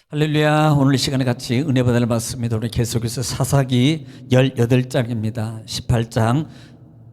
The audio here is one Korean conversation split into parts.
할렐루야. 오늘 이 시간에 같이 은혜 받을 말씀입니다. 우리 계속해서 사사기 18장입니다 18장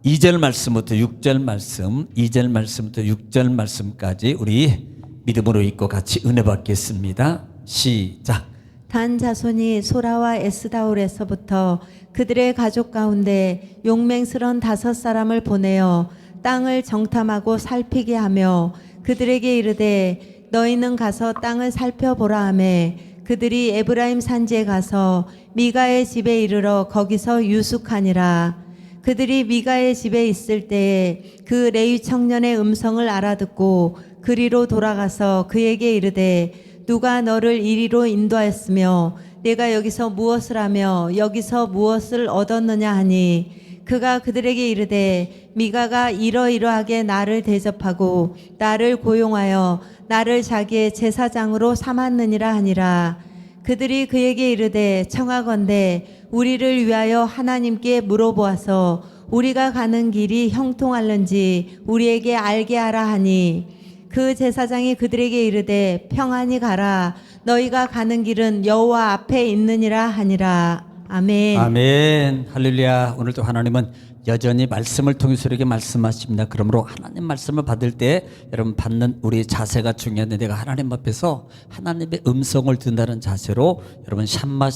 2절 말씀부터 6절 말씀, 2절 말씀부터 6절 말씀까지 우리 믿음으로 읽고 같이 은혜 받겠습니다. 시작. 단 자손이 소라와 에스다올에서부터 그들의 가족 가운데 용맹스런 5사람을 보내어 땅을 정탐하고 살피게 하며 그들에게 이르되 너희는 가서 땅을 살펴보라 하매 그들이 에브라임 산지에 가서 미가의 집에 이르러 거기서 유숙하니라. 그들이 미가의 집에 있을 때에 그 레위 청년의 음성을 알아듣고 그리로 돌아가서 그에게 이르되 누가 너를 이리로 인도하였으며 내가 여기서 무엇을 하며 여기서 무엇을 얻었느냐 하니 그가 그들에게 이르되 미가가 이러이러하게 나를 대접하고 나를 고용하여 나를 자기의 제사장으로 삼았느니라 하니라. 그들이 그에게 이르되 청하건대 우리를 위하여 하나님께 물어보아서 우리가 가는 길이 형통할는지 우리에게 알게 하라 하니 그 제사장이 그들에게 이르되 평안히 가라 너희가 가는 길은 여호와 앞에 있느니라 하니라. 아멘. 아멘. 할렐루야. 오늘도 하나님은 여전히 말씀을 통해서 우리에게 말씀하십니다. 그러므로 하나님 말씀을 받을 때 여러분 받는 우리의 자세가 중요한데 내가 하나님 앞에서 하나님의 음성을 듣는다는 자세로 여러분 샴마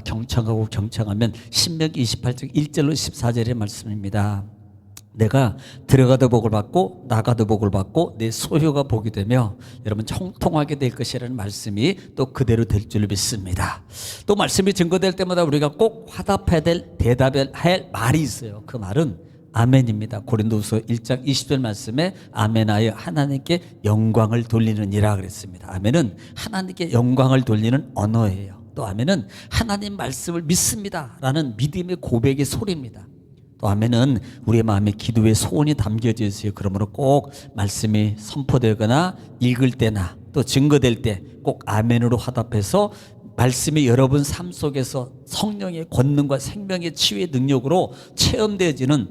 경청하고 경청하면 신명기 28장 1절로 14절의 말씀입니다. 내가 들어가도 복을 받고 나가도 복을 받고 내 소유가 복이 되며 여러분 형통하게 될 것이라는 말씀이 또 그대로 될 줄 믿습니다. 또 말씀이 증거될 때마다 우리가 꼭 화답해야 될 대답해야 할 말이 있어요. 그 말은 아멘입니다. 고린도후서 1장 20절 말씀에 아멘하여 하나님께 영광을 돌리느니라 그랬습니다. 아멘은 하나님께 영광을 돌리는 언어예요. 또 아멘은 하나님 말씀을 믿습니다 라는 믿음의 고백의 소리입니다. 또 아멘은 우리의 마음에 기도의 소원이 담겨져 있어요. 그러므로 꼭 말씀이 선포되거나 읽을 때나 또 증거될 때 꼭 아멘으로 화답해서 말씀이 여러분 삶 속에서 성령의 권능과 생명의 치유의 능력으로 체험되어지는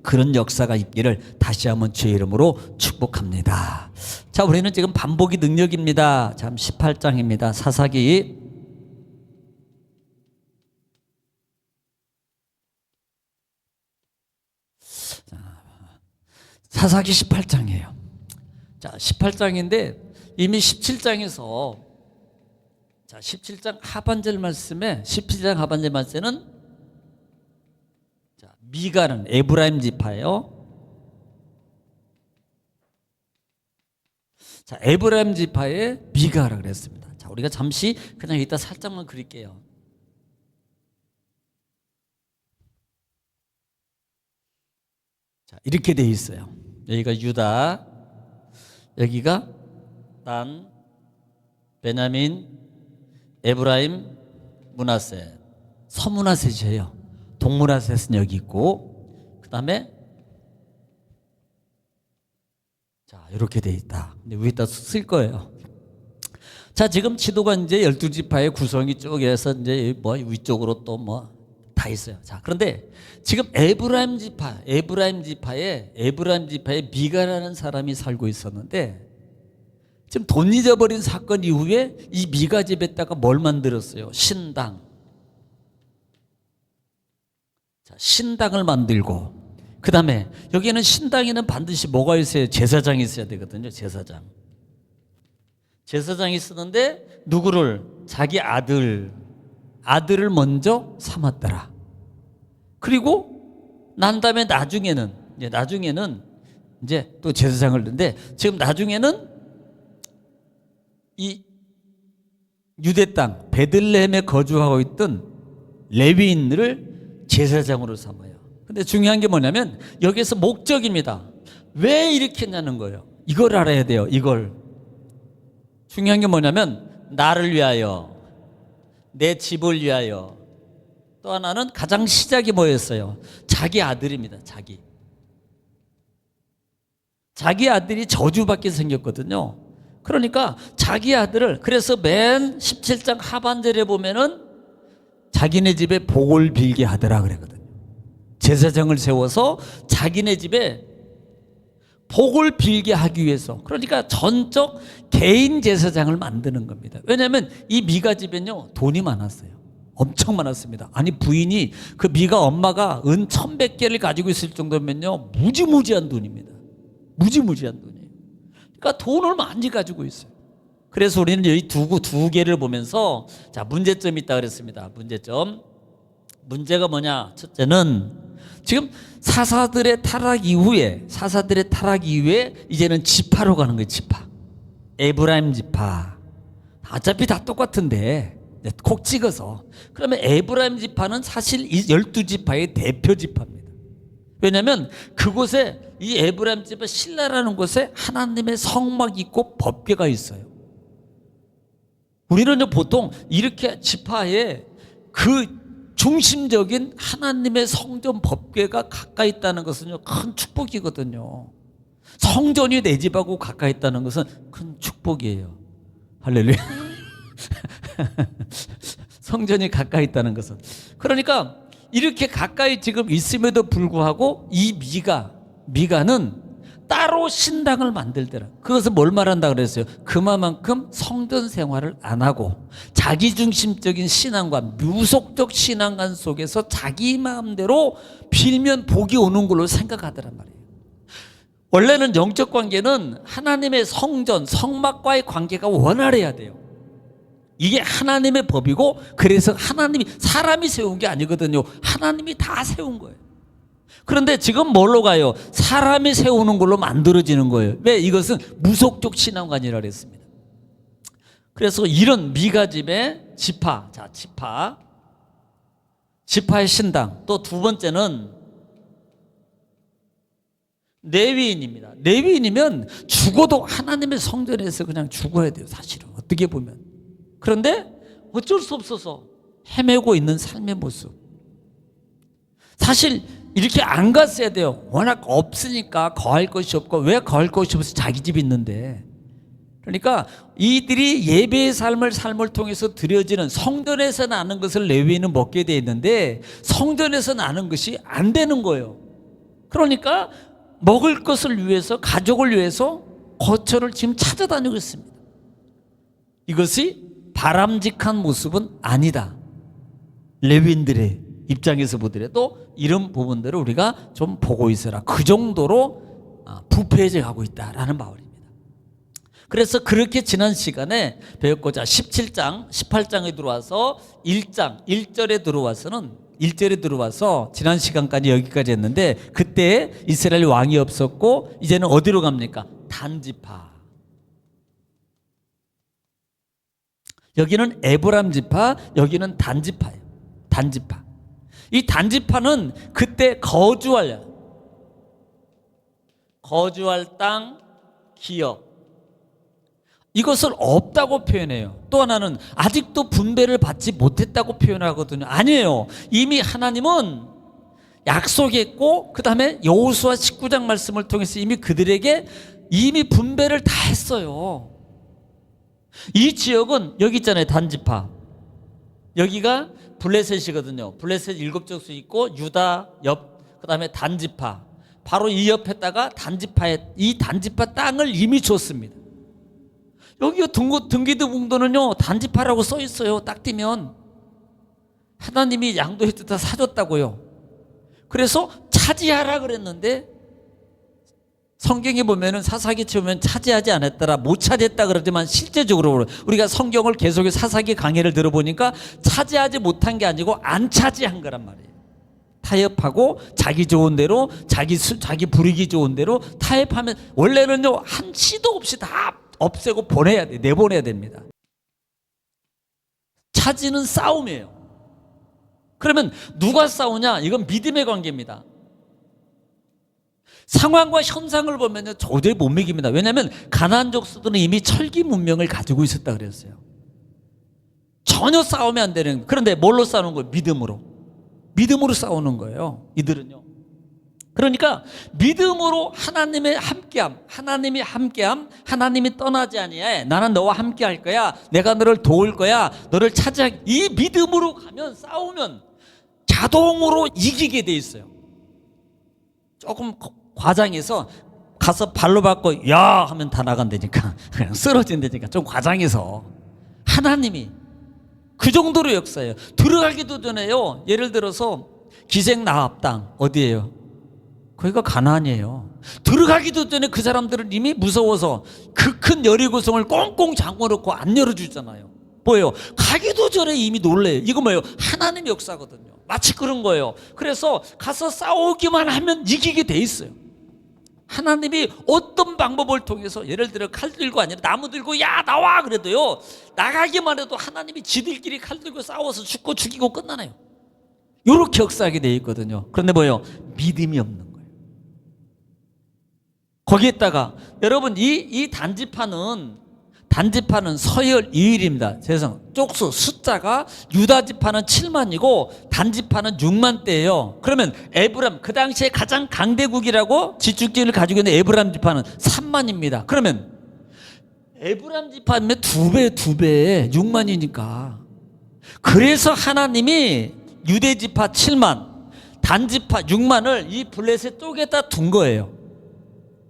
그런 역사가 있기를 다시 한번 주의 이름으로 축복합니다. 자, 우리는 지금 반복이 능력입니다. 참 18장입니다. 사사기 18장이에요. 자, 18장인데 이미 17장에서 자, 17장 하반절 말씀에 17장 하반절 말씀에는 자, 미가는 에브라임 지파예요. 자, 에브라임 지파의 미가라 그랬습니다. 자, 우리가 잠시 그냥 이따 살짝만 그릴게요. 자, 이렇게 돼 있어요. 여기가 유다, 여기가 단, 베냐민, 에브라임, 므낫세, 서므낫셋이에요. 동므낫셋은 여기 있고, 그 다음에 자, 이렇게 돼 있다. 근데 위에다 쓸 거예요. 자, 지금 지도가 이제 12지파의 구성이 쪽에서 이제 뭐 위쪽으로 또 뭐 다 있어요. 자, 그런데 지금 에브라임 지파에 미가라는 사람이 살고 있었는데 지금 돈 잊어버린 사건 이후에 이 미가 집에다가 뭘 만들었어요? 신당. 자, 신당을 만들고 그 다음에 여기에는 신당에는 반드시 뭐가 있어요? 제사장이 있어야 되거든요. 제사장이 쓰는데 누구를? 자기 아들을 먼저 삼았더라. 그리고 난 다음에 나중에는 이제 또 제사장을 넣는데 지금 나중에는 이 유대 땅 베들레헴에 거주하고 있던 레위인들을 제사장으로 삼아요. 근데 중요한 게 뭐냐면 여기서 목적입니다. 왜 이렇게 했냐는 거예요. 이걸 알아야 돼요. 이걸. 중요한 게 뭐냐면 나를 위하여, 내 집을 위하여. 또 하나는 가장 시작이 뭐였어요? 자기 아들입니다. 자기 아들이 저주받게 생겼거든요. 그러니까 자기 아들을, 그래서 맨 17장 하반절에 보면은 자기네 집에 복을 빌게 하더라 그랬거든요. 제사장을 세워서 자기네 집에 복을 빌게 하기 위해서, 그러니까 전적 개인 제사장을 만드는 겁니다. 왜냐하면 이 미가 집엔요 돈이 많았어요. 엄청 많았습니다. 아니 부인이 그 미가 엄마가 은 1,100개를 가지고 있을 정도면요 무지무지한 돈입니다. 무지무지한 돈이에요. 그러니까 돈을 많이 가지고 있어요. 그래서 우리는 이 두 개를 보면서 자 문제점이 있다 그랬습니다. 문제가 뭐냐? 첫째는 지금 사사들의 타락 이후에 이제는 지파로 가는 거예요. 지파. 에브라임 지파. 어차피 다 똑같은데 콕 찍어서. 그러면 에브라임 지파는 사실 이 12지파의 대표 지파입니다. 왜냐하면 그곳에 이 에브라임 지파 실라라는 곳에 하나님의 성막이 있고 법궤가 있어요. 우리는 보통 이렇게 지파에 그 중심적인 하나님의 성전 법궤가 가까이 있다는 것은요 큰 축복이거든요. 성전이 내 집하고 가까이 있다는 것은 큰 축복이에요. 할렐루야. 성전이 가까이 있다는 것은, 그러니까 이렇게 가까이 지금 있음에도 불구하고 이 미가는 따로 신당을 만들더라. 그것은 뭘 말한다 그랬어요? 그만큼 성전 생활을 안 하고 자기중심적인 신앙과 무속적 신앙관 속에서 자기 마음대로 빌면 복이 오는 걸로 생각하더란 말이에요. 원래는 영적 관계는 하나님의 성전, 성막과의 관계가 원활해야 돼요. 이게 하나님의 법이고, 그래서 사람이 세운 게 아니거든요. 하나님이 다 세운 거예요. 그런데 지금 뭘로 가요? 사람이 세우는 걸로 만들어지는 거예요. 왜? 이것은 무속적 신앙관이라 그랬습니다. 그래서 이런 미가집의 지파의 신당. 또 두 번째는 레위인입니다. 레위인이면 죽어도 하나님의 성전에서 그냥 죽어야 돼요. 사실은 어떻게 보면. 그런데 어쩔 수 없어서 헤매고 있는 삶의 모습. 사실 이렇게 안 갔어야 돼요. 워낙 없으니까 거할 것이 없고, 왜 거할 것이 없어? 자기 집이 있는데. 그러니까 이들이 예배의 삶을 통해서 드려지는, 성전에서 나는 것을 레위인은 먹게 돼 있는데 성전에서 나는 것이 안 되는 거예요. 그러니까 먹을 것을 위해서, 가족을 위해서 거처를 지금 찾아다니고 있습니다. 이것이 바람직한 모습은 아니다. 레위인들의 입장에서 보더라도 이런 부분들을 우리가 좀 보고 있어라. 그 정도로 부패해 가고 있다라는 바울입니다. 그래서 그렇게 지난 시간에 배웠고자 17장, 18장에 들어와서 1장 1절에 들어와서 지난 시간까지 여기까지 했는데, 그때 이스라엘 왕이 없었고 이제는 어디로 갑니까? 단지파. 여기는 에브람 지파, 여기는 단지파예요. 단지파. 이 단지파는 그때 거주할 땅, 기업, 이것을 없다고 표현해요. 또 하나는 아직도 분배를 받지 못했다고 표현하거든요. 아니에요. 이미 하나님은 약속했고, 그 다음에 여호수아 19장 말씀을 통해서 이미 그들에게 이미 분배를 다 했어요. 이 지역은 여기 있잖아요. 단지파. 여기가 블레셋이거든요. 블레셋 7족수 있고 유다 옆, 그 다음에 단지파. 바로 이 옆에다가 이 단지파 땅을 이미 줬습니다. 여기 등기도봉도는요 단지파라고 써 있어요. 딱 띄면 하나님이 양도해서 다 사줬다고요. 그래서 차지하라 그랬는데, 성경에 보면은 사사기 치우면 차지하지 않았더라, 못 차지했다 그러지만 실제적으로 우리가 성경을 계속해서 사사기 강해를 들어보니까 차지하지 못한 게 아니고 안 차지한 거란 말이에요. 타협하고 자기 좋은 대로, 자기 부리기 좋은 대로 타협하면, 원래는요 한 시도 없이 다 없애고 내보내야 됩니다. 차지는 싸움이에요. 그러면 누가 싸우냐? 이건 믿음의 관계입니다. 상황과 현상을 보면 도저히 못 믿깁니다. 왜냐하면 가나안 족속들은 이미 철기 문명을 가지고 있었다 그랬어요. 전혀 싸우면 안 되는. 그런데 뭘로 싸우는 거예요? 믿음으로 싸우는 거예요. 이들은요. 그러니까 믿음으로 하나님의 함께함, 하나님이 떠나지 아니해. 나는 너와 함께할 거야. 내가 너를 도울 거야. 너를 차지할. 이 믿음으로 가면, 싸우면 자동으로 이기게 돼 있어요. 조금 과장해서 가서 발로 밟고 야 하면 다 나간다니까. 그냥 쓰러진다니까. 좀 과장해서. 하나님이 그 정도로 역사해요. 들어가기도 전에요. 예를 들어서 기생나합 땅 어디예요? 거기가 가나안이에요. 들어가기도 전에 그 사람들은 이미 무서워서 그 큰 여리고성을 꽁꽁 잠궈놓고 안 열어주잖아요. 뭐예요? 가기도 전에 이미 놀래요. 이거 뭐예요? 하나님의 역사거든요. 마치 그런 거예요. 그래서 가서 싸우기만 하면 이기게 돼 있어요. 하나님이 어떤 방법을 통해서 예를 들어 칼 들고 아니라 나무 들고 야 나와 그래도요 나가기만 해도 하나님이 지들끼리 칼 들고 싸워서 죽고 죽이고 끝나네요. 이렇게 역사하게 돼 있거든요. 그런데 뭐예요? 믿음이 없는 거예요. 거기에다가 여러분 이 단지파는 서열 2일입니다. 세상 쪽수 숫자가 유다 지파는 7만이고 단지파는 6만대예요. 그러면 에브람 그 당시에 가장 강대국이라고 지축지를 가지고 있는 에브람 지파는 3만입니다. 그러면 에브람 지파면 2배 6만이니까. 그래서 하나님이 유대 지파 7만 단지파 6만을 이 블레셋 쪽에다 둔 거예요.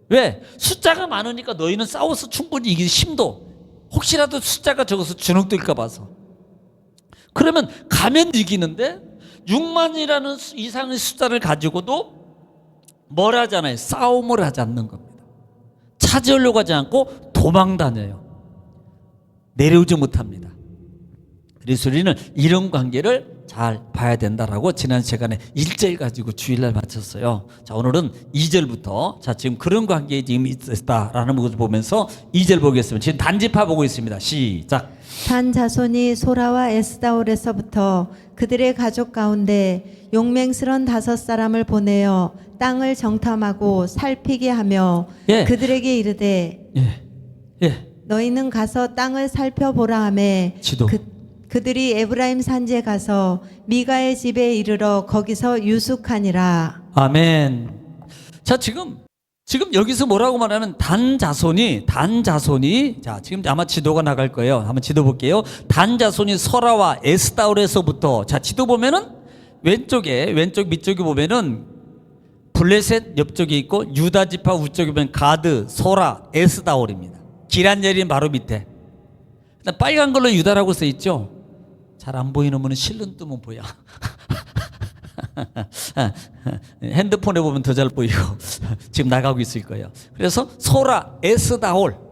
왜? 숫자가 많으니까 너희는 싸워서 충분히 이길 힘도 혹시라도 숫자가 적어서 주눅들까 봐서. 그러면 가면 이기는데 6만이라는 이상의 숫자를 가지고도 뭘 하잖아요. 싸움을 하지 않는 겁니다. 차지하려고 하지 않고 도망 다녀요. 내려오지 못합니다. 그래서 우리는 이런 관계를 잘 봐야 된다라고 지난 시간에 1절 가지고 주일날 마쳤어요. 자, 오늘은 2절부터 자 지금 그런 관계에 지금 있었다라는 것을 보면서 2절 보겠습니다. 지금 단지파 보고 있습니다. 시작. 단 자손이 소라와 에스다올에서부터 그들의 가족 가운데 용맹스런 5사람을 보내어 땅을 정탐하고 살피게 하며 예. 그들에게 이르되 예. 너희는 가서 땅을 살펴보라 하매 지도. 그들이 에브라임 산지에 가서 미가의 집에 이르러 거기서 유숙하니라. 아멘. 자, 지금 여기서 뭐라고 말하는 단 자손이 자, 지금 아마 지도가 나갈 거예요. 한번 지도 볼게요. 단 자손이 소라와 에스다올에서부터 자, 지도 보면은 왼쪽 밑쪽에 보면은 블레셋 옆쪽에 있고 유다 지파 우쪽에 보면 가드, 소라, 에스다올입니다. 기란예린 바로 밑에. 빨간 걸로 유다라고 써 있죠. 잘 안 보이는 분은 실눈 뜨면 보여. 핸드폰에 보면 더 잘 보이고 지금 나가고 있을 거예요. 그래서 소라 에스다홀이에요.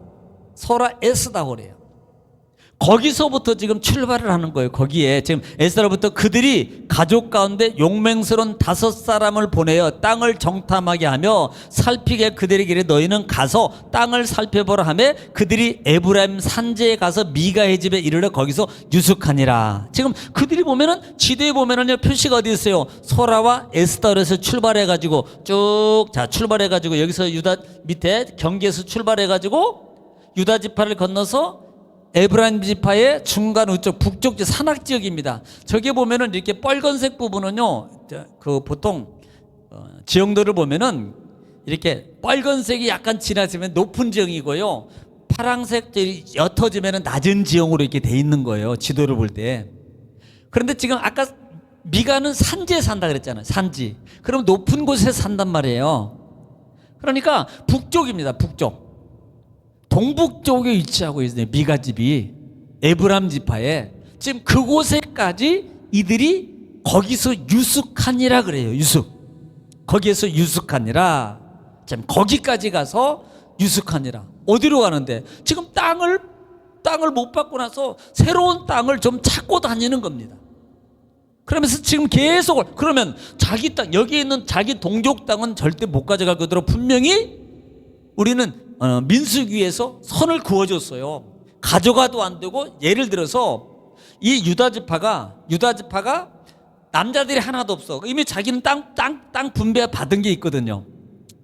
거기서부터 지금 출발을 하는 거예요. 거기에 지금 에스라부터 그들이 가족 가운데 용맹스러운 5사람을 보내어 땅을 정탐하게 하며 살피게 그들에게 이르되 너희는 가서 땅을 살펴보라 하며 그들이 에브라임 산지에 가서 미가의 집에 이르러 거기서 유숙하니라. 지금 그들이 보면은 지도에 보면은요 표시가 어디 있어요? 소라와 에스다올에서 출발해가지고 쭉 출발해가지고 여기서 유다 밑에 경계에서 출발해가지고 유다 지파를 건너서 에브라임 지파의 중간 우쪽 북쪽 산악 지역입니다. 저기 보면은 이렇게 빨간색 부분은요, 그 보통 지형들을 보면은 이렇게 빨간색이 약간 진해지면 높은 지형이고요, 파란색들이 옅어지면은 낮은 지형으로 이렇게 돼 있는 거예요. 지도를 볼 때. 그런데 지금 아까 미가는 산지에 산다 그랬잖아요. 산지. 그럼 높은 곳에 산단 말이에요. 그러니까 북쪽입니다. 북쪽. 동북쪽에 위치하고 있어요. 미가 집이 에브람 지파에. 지금 그곳에까지 이들이 거기서 유숙하니라 그래요. 거기에서 유숙하니라. 지금 거기까지 가서 유숙하니라. 어디로 가는데? 지금 땅을 못 받고 나서 새로운 땅을 좀 찾고 다니는 겁니다. 그러면서 지금 계속 그러면 자기 땅 여기 있는 자기 동족 땅은 절대 못 가져갈 거더라. 분명히 우리는 민수기에서 선을 그어줬어요. 가져가도 안 되고, 예를 들어서 이 유다 지파가 남자들이 하나도 없어. 이미 자기는 땅 분배 받은 게 있거든요.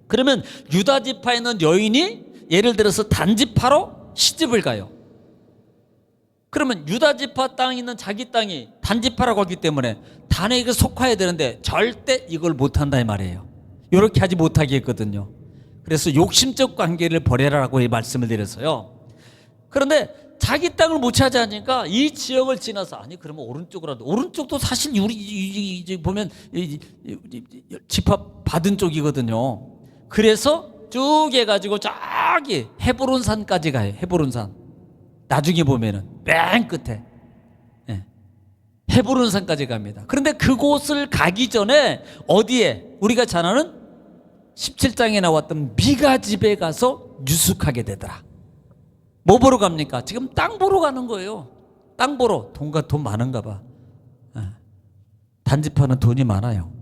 그러면 유다 지파에 있는 여인이 예를 들어서 단지파로 시집을 가요. 그러면 유다 지파 땅에 있는 자기 땅이 단지파라고 하기 때문에 단에게 속해야 되는데 절대 이걸 못한다 이 말이에요. 이렇게 하지 못하게 했거든요. 그래서 욕심적 관계를 버려라라고 말씀을 드렸어요. 그런데 자기 땅을 못 차지하니까 이 지역을 지나서 아니 그러면 오른쪽도 사실 우리 이제 보면 집합 받은 쪽이거든요. 그래서 쭉 해가지고 저기 헤브론 산까지 가요. 헤브론 산. 나중에 보면은 맨 끝에 헤브론 산까지 갑니다. 그런데 그곳을 가기 전에 어디에 우리가 잘 아는 17장에 나왔던 미가 집에 가서 유숙하게 되더라. 뭐 보러 갑니까? 지금 땅 보러 가는 거예요. 땅 보러. 돈 많은가 봐. 단지파는 돈이 많아요.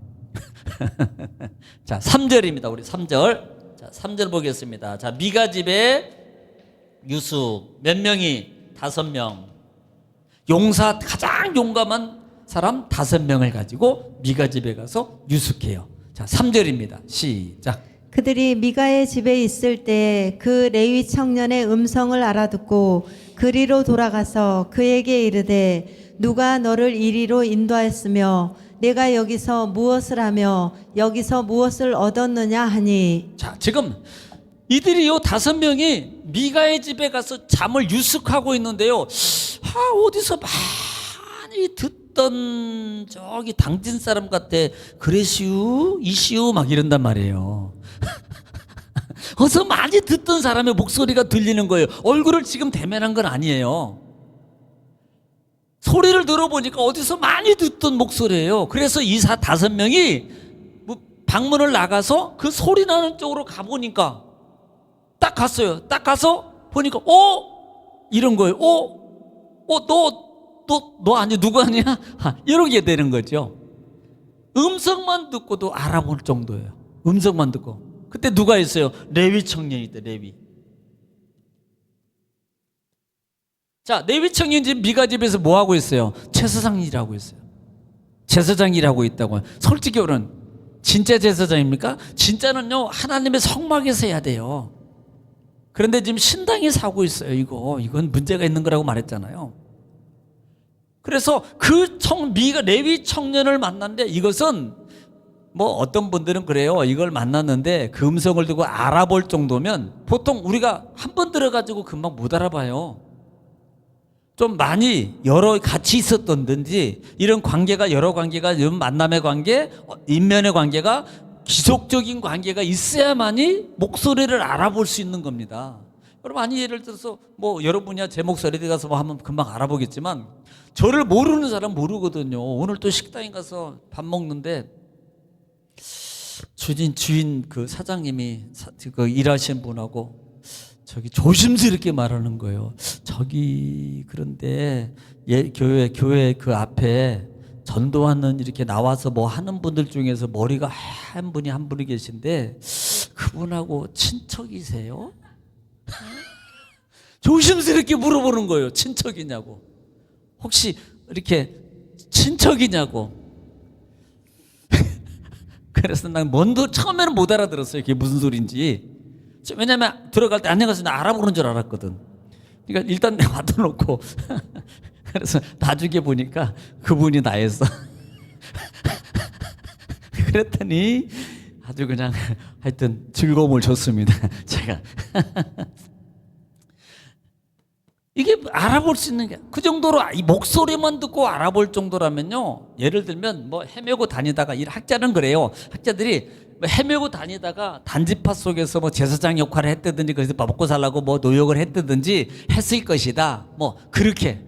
자, 3절입니다. 우리 3절. 자, 3절 보겠습니다. 자, 미가 집에 유숙. 몇 명이? 5명. 용사 가장 용감한 사람 5명을 가지고 미가 집에 가서 유숙해요. 자, 3절입니다. 시작. 그들이 미가의 집에 있을 때 그 레위 청년의 음성을 알아듣고 그리로 돌아가서 그에게 이르되 누가 너를 이리로 인도하였으며 내가 여기서 무엇을 하며 여기서 무엇을 얻었느냐 하니. 자, 지금 이들이 요 5명이 미가의 집에 가서 잠을 유숙하고 있는데요. 어디서 많이 듣던 저기 당진 사람 같아. 그래시우 이시우 막 이런단 말이에요. 어디서 많이 듣던 사람의 목소리가 들리는 거예요. 얼굴을 지금 대면한 건 아니에요. 소리를 들어보니까 어디서 많이 듣던 목소리예요. 그래서 이 5명이 방문을 나가서 그 소리 나는 쪽으로 가보니까 딱 갔어요. 딱 가서 보니까 이런 거예요. 너 아니 누구 아니야? 이렇게 되는 거죠. 음성만 듣고도 알아볼 정도예요. 음성만 듣고. 그때 누가 있어요? 레위 청년이 있대. 레위. 자, 레위 청년이 지금 미가 집에서 뭐 하고 있어요? 제사장 일하고 있어요. 제사장 일하고 있다고. 솔직히 오는 진짜 제사장입니까? 진짜는요 하나님의 성막에서 해야 돼요. 그런데 지금 신당이 사고 있어요. 이건 문제가 있는 거라고 말했잖아요. 그래서 그 미가 레위 청년을 만났는데 이것은 뭐 어떤 분들은 그래요. 이걸 만났는데 그 음성을 듣고 알아볼 정도면 보통 우리가 한 번 들어가지고 금방 못 알아봐요. 좀 많이 여러 같이 있었던지 이런 관계가 여러 관계가 이런 만남의 관계, 인면의 관계가 지속적인 관계가 있어야만이 목소리를 알아볼 수 있는 겁니다. 여러분 아니 예를 들어서 뭐 여러분이야 제 목소리 가서 뭐 하면 금방 알아보겠지만 저를 모르는 사람 모르거든요. 오늘 또 식당에 가서 밥 먹는데 주인 그 사장님이 그 일하시는 분하고 저기 조심스럽게 말하는 거예요. 저기 그런데 교회 그 앞에 전도하는 이렇게 나와서 뭐 하는 분들 중에서 머리가 한 분이 계신데 그분하고 친척이세요? 조심스럽게 물어보는 거예요. 친척이냐고. 혹시 이렇게 친척이냐고. 그래서 난 처음에는 못 알아들었어요. 그게 무슨 소린지. 왜냐면 들어갈 때 안녕하세요 나 알아보는 줄 알았거든. 그러니까 일단 내가 맡아놓고 그래서 나중에 보니까 그분이 나였어. 그랬더니 아주 그냥 하여튼 즐거움을 줬습니다. 제가 이게 알아볼 수 있는 게 그 정도로 이 목소리만 듣고 알아볼 정도라면요. 예를 들면 뭐 헤매고 다니다가 학자는 그래요. 학자들이 헤매고 다니다가 단지파 속에서 뭐 제사장 역할을 했다든지 그래서 먹고 살라고 뭐 노역을 했다든지 했을 것이다. 뭐 그렇게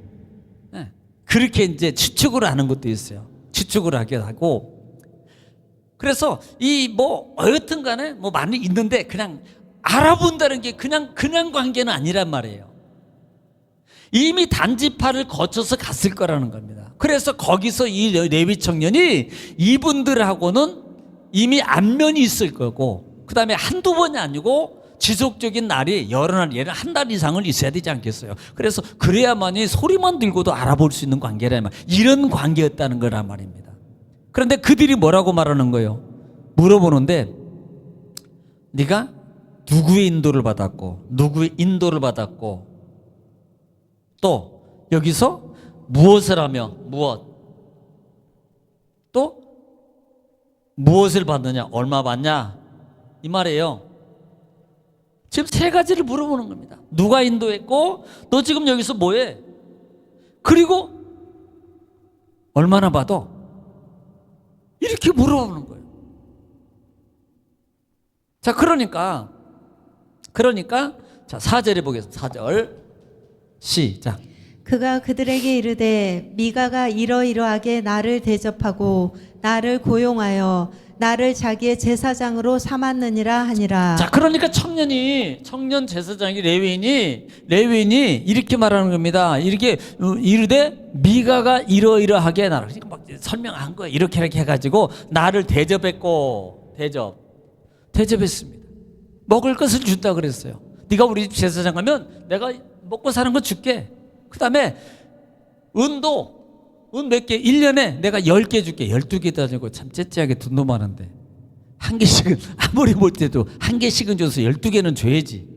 이제 추측을 하는 것도 있어요. 추측을 하기도 하고. 그래서 이 뭐 어쨌든 간에 뭐 많이 있는데 그냥 알아본다는 게 그냥 관계는 아니란 말이에요. 이미 단지파를 거쳐서 갔을 거라는 겁니다. 그래서 거기서 이 레위 청년이 이분들하고는 이미 안면이 있을 거고 그 다음에 한두 번이 아니고 지속적인 날이 여러 날, 얘는 한 달 이상은 있어야 되지 않겠어요. 그래서 그래야만이 소리만 들고도 알아볼 수 있는 관계란 말, 이런 관계였다는 거란 말입니다. 그런데 그들이 뭐라고 말하는 거예요? 물어보는데 네가 누구의 인도를 받았고 누구의 인도를 받았고 또 여기서 무엇을 하며 또 무엇을 받느냐, 얼마 받냐 이 말이에요. 지금 3가지를 물어보는 겁니다. 누가 인도했고 너 지금 여기서 뭐해? 그리고 얼마나 받아? 이렇게 물어보는 거예요. 자, 그러니까 그러니까 자 4절에 보겠습니다. 4절 시작. 그가 그들에게 이르되 미가가 이러이러하게 나를 대접하고 나를 고용하여 나를 자기의 제사장으로 삼았느니라 하니라. 자 그러니까 청년 제사장이 레위인이 이렇게 말하는 겁니다. 이렇게 이르되 미가가 이러이러하게 나를 그러니까 막 설명한 거예요. 이렇게 해가지고 나를 대접했고 대접했습니다. 먹을 것을 준다 그랬어요. 네가 우리 집 제사장 가면 내가 먹고 사는 거 줄게. 그 다음에 은 몇 개, 1년에 내가 10개 줄게. 12개 다니고 참 째째하게 돈도 많은데. 한 개씩은, 아무리 못해도 한 개씩은 줘서 12개는 줘야지.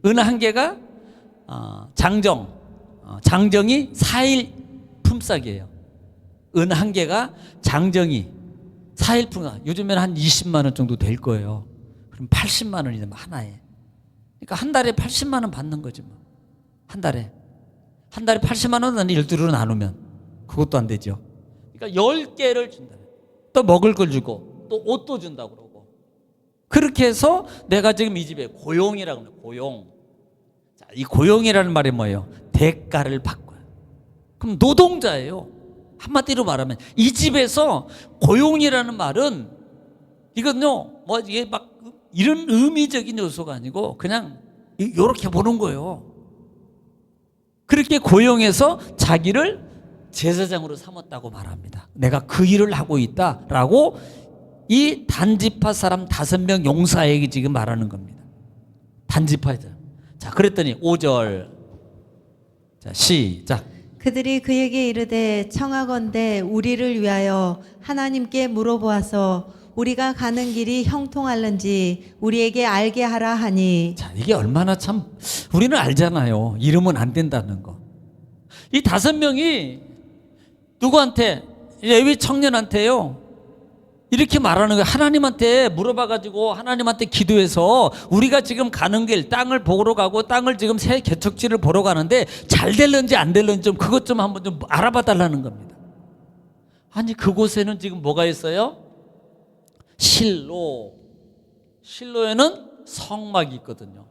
은 한 개가, 장정이 4일 품삯이에요. 은 한 개가 장정이 4일 품삯. 요즘에는 한 20만 원 정도 될 거예요. 그럼 80만 원이면 하나에. 그러니까 한 달에 80만 원 받는 거지 뭐. 한 달에 80만 원은 12로 나누면 그것도 안 되죠. 그러니까 10개를 준다. 또 먹을 걸 주고 또 옷도 준다고 그러고. 그렇게 해서 내가 지금 이 집에 고용이라고 합니다. 고용. 자, 이 고용이라는 말이 뭐예요? 대가를 바꿔요. 그럼 노동자예요. 한마디로 말하면 이 집에서 고용이라는 말은 이건요. 뭐 이게 막 이런 의미적인 요소가 아니고 그냥 이렇게 보는 거예요. 그렇게 고용해서 자기를 제사장으로 삼았다고 말합니다. 내가 그 일을 하고 있다라고 이 단지파 사람 5명 용사에게 지금 말하는 겁니다. 단지파들. 자, 그랬더니 5절. 자, 시작. 그들이 그에게 이르되 청하건대 우리를 위하여 하나님께 물어보아서 우리가 가는 길이 형통할는지 우리에게 알게 하라 하니. 자, 이게 얼마나 참 우리는 알잖아요. 이러면 안 된다는 거. 이 5명이 누구한테? 레위 청년한테요. 이렇게 말하는 거예요. 하나님한테 물어봐가지고 하나님한테 기도해서 우리가 지금 가는 길 땅을 보러 가고 땅을 지금 새 개척지를 보러 가는데 잘 될런지 안 될런지 좀 그것 좀 한번 좀 알아봐 달라는 겁니다. 아니 그곳에는 지금 뭐가 있어요? 실로에는 성막이 있거든요.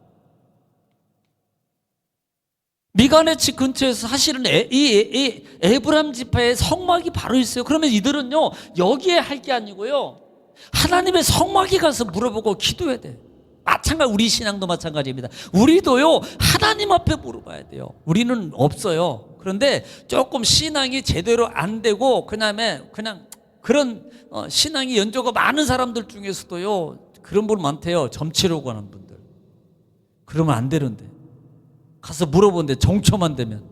미간의 집 근처에서 사실은 이 에브람 지파의 성막이 바로 있어요. 그러면 이들은요 여기에 할 게 아니고요 하나님의 성막에 가서 물어보고 기도해야 돼. 마찬가지 우리 신앙도 마찬가지입니다. 우리도요 하나님 앞에 물어봐야 돼요. 우리는 없어요. 그런데 조금 신앙이 제대로 안 되고 그냥 그런 신앙이 연조가 많은 사람들 중에서도요 그런 분 많대요. 점치려고 하는 분들. 그러면 안 되는데 가서 물어보는데 정초만 되면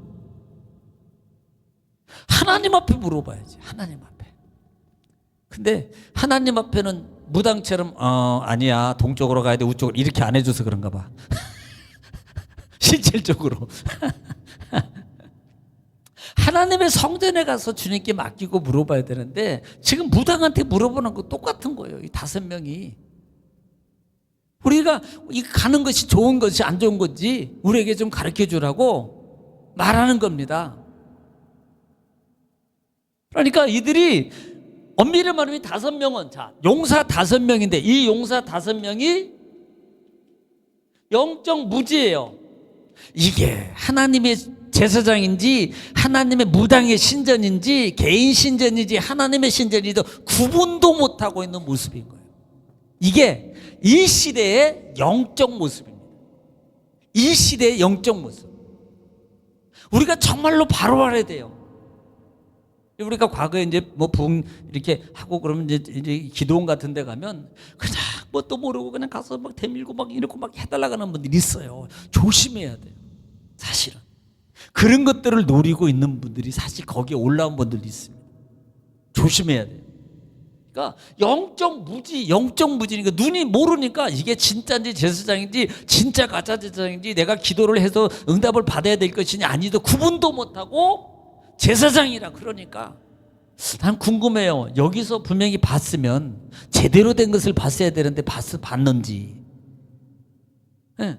하나님 앞에 물어봐야지. 하나님 앞에. 근데 하나님 앞에는 무당처럼 아니야 동쪽으로 가야 돼 우쪽으로 이렇게 안 해줘서 그런가 봐. 실질적으로 하나님의 성전에 가서 주님께 맡기고 물어봐야 되는데 지금 무당한테 물어보는 거 똑같은 거예요. 이 5명이. 우리가 가는 것이 좋은 것이 안 좋은 건지 우리에게 좀 가르쳐 주라고 말하는 겁니다. 그러니까 이들이 엄밀히 말하면 5명은 자 용사 5명인데 이 용사 5명이 영적 무지예요. 이게 하나님의 제사장인지 하나님의 무당의 신전인지 개인 신전인지 하나님의 신전인지 구분도 못하고 있는 모습인 거예요. 이게 이 시대의 영적 모습입니다. 이 시대의 영적 모습. 우리가 정말로 바로 알아야 돼요. 우리가 과거에 이제 뭐 부흥 이렇게 하고 그러면 이제 기도원 같은 데 가면 그냥 뭣도 모르고 그냥 가서 막 대밀고 막 이러고 막 해달라고 하는 분들이 있어요. 조심해야 돼요. 사실은. 그런 것들을 노리고 있는 분들이 사실 거기에 올라온 분들이 있습니다. 조심해야 돼요. 그러니까 영적 무지니까 눈이 모르니까 이게 진짜인지 제사장인지 진짜 가짜 제사장인지 내가 기도를 해서 응답을 받아야 될 것이니 아니도 구분도 못하고 제사장이라 그러니까 난 궁금해요. 여기서 분명히 봤으면 제대로 된 것을 봤어야 되는데 봤는지 네.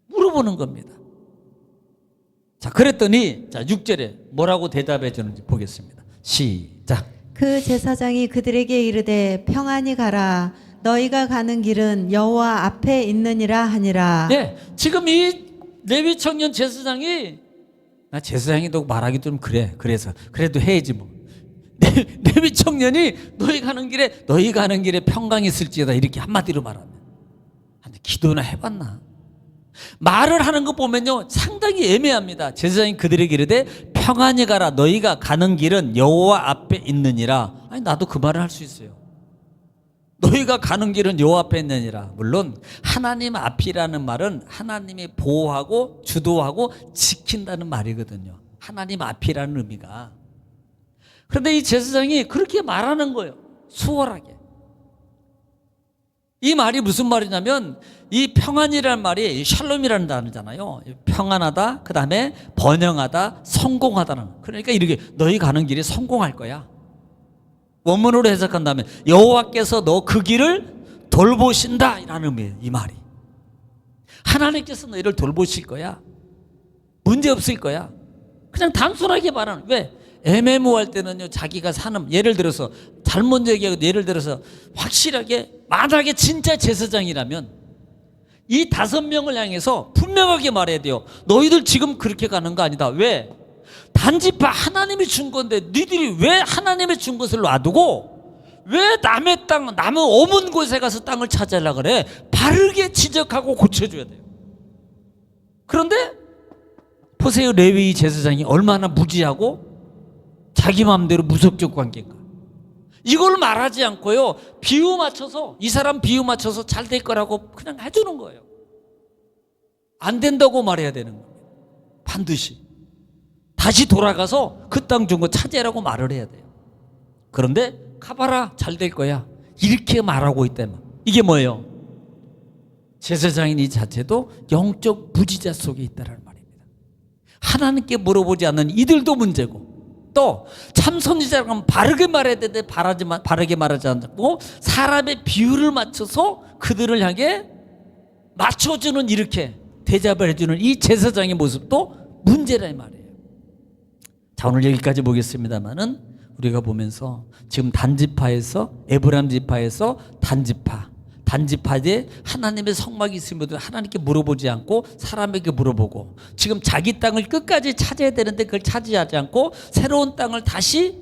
물어보는 겁니다. 자 그랬더니 자 6절에 뭐라고 대답해 주는지 보겠습니다. 시작. 그 제사장이 그들에게 이르되 평안히 가라. 너희가 가는 길은 여호와 앞에 있느니라 하니라. 네, 지금 이 레위 청년 제사장이 나 제사장이도 말하기 좀 그래. 그래서 그래도 해야지 뭐. 레위 청년이 너희 가는 길에 평강이 있을지어다 이렇게 한마디로 말하면. 근데 기도나 해봤나? 말을 하는 거 보면요 상당히 애매합니다. 제사장이 그들에게 이르되 평안히 가라. 너희가 가는 길은 여호와 앞에 있느니라. 아니 나도 그 말을 할 수 있어요. 너희가 가는 길은 여호와 앞에 있느니라. 물론 하나님 앞이라는 말은 하나님이 보호하고 주도하고 지킨다는 말이거든요. 하나님 앞이라는 의미가. 그런데 이 제사장이 그렇게 말하는 거예요. 수월하게. 이 말이 무슨 말이냐면 이 평안이라는 말이 샬롬이라는 단어잖아요. 평안하다, 그 다음에 번영하다, 성공하다는. 그러니까 이렇게 너희 가는 길이 성공할 거야. 원문으로 해석한다면 여호와께서 너 그 길을 돌보신다 이라는 의미예요. 이 말이 하나님께서 너희를 돌보실 거야. 문제 없을 거야. 그냥 단순하게 말하는. 왜? 애매모호할 때는요 자기가 사는, 예를 들어서 잘못 얘기하고, 예를 들어서 확실하게 만약에 진짜 제사장이라면 이 5명을 향해서 분명하게 말해야 돼요. 너희들 지금 그렇게 가는 거 아니다. 왜? 단지파 하나님이 준 건데 너희들이 왜 하나님이 준 것을 놔두고 왜 남의 땅, 남의 어문 곳에 가서 땅을 차지하려고 그래? 바르게 지적하고 고쳐줘야 돼요. 그런데 보세요, 레위 제사장이 얼마나 무지하고 자기 마음대로 무속적 관계인가. 이걸 말하지 않고요 비유 맞춰서, 이 사람 비유 맞춰서 잘 될 거라고 그냥 해주는 거예요. 안 된다고 말해야 되는 거예요. 반드시 다시 돌아가서 그 땅 준 거 차지하라고 말을 해야 돼요. 그런데 가봐라 잘 될 거야 이렇게 말하고 있다면 이게 뭐예요? 제사장인 이 자체도 영적 무지자 속에 있다는 말입니다. 하나님께 물어보지 않는 이들도 문제고, 또 참 선지자라고 바르게 말해야 되는데 바르게 말하지 않고 사람의 비유를 맞춰서 그들을 향해 맞춰주는, 이렇게 대접을 해주는 이 제사장의 모습도 문제라 이 말이에요. 자, 오늘 여기까지 보겠습니다만은 우리가 보면서 지금 단지파에서, 에브라임 지파에서 단지파에 하나님의 성막이 있으면 하나님께 물어보지 않고 사람에게 물어보고, 지금 자기 땅을 끝까지 차지해야 되는데 그걸 차지하지 않고 새로운 땅을 다시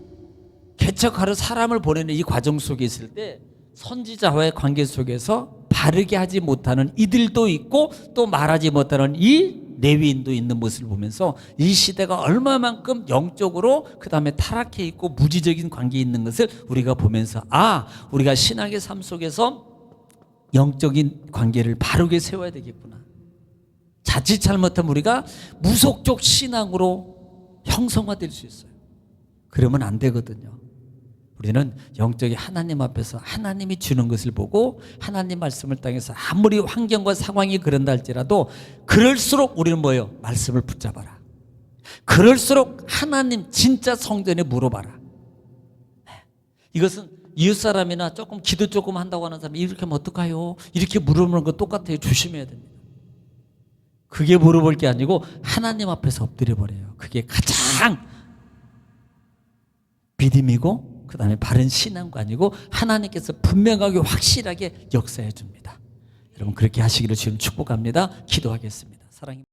개척하러 사람을 보내는 이 과정 속에 있을 때 선지자와의 관계 속에서 바르게 하지 못하는 이들도 있고 또 말하지 못하는 이 레위인도 있는 모습을 보면서 이 시대가 얼마만큼 영적으로 그 다음에 타락해 있고 무지적인 관계에 있는 것을 우리가 보면서, 우리가 신앙의 삶 속에서 영적인 관계를 바르게 세워야 되겠구나. 자칫 잘못하면 우리가 무속적 신앙으로 형성화될 수 있어요. 그러면 안 되거든요. 우리는 영적인 하나님 앞에서 하나님이 주는 것을 보고 하나님 말씀을 땅에서 아무리 환경과 상황이 그런다 할지라도 그럴수록 우리는 뭐예요? 말씀을 붙잡아라. 그럴수록 하나님 진짜 성전에 물어봐라. 이것은 이웃사람이나 조금 기도 조금 한다고 하는 사람이 이렇게 하면 어떡해요? 이렇게 물어보는 거 똑같아요. 조심해야 됩니다. 그게 물어볼 게 아니고 하나님 앞에서 엎드려 버려요. 그게 가장 믿음이고 그 다음에 바른 신앙관이고 하나님께서 분명하게 확실하게 역사해 줍니다. 여러분 그렇게 하시기를 지금 축복합니다. 기도하겠습니다. 사랑입니다.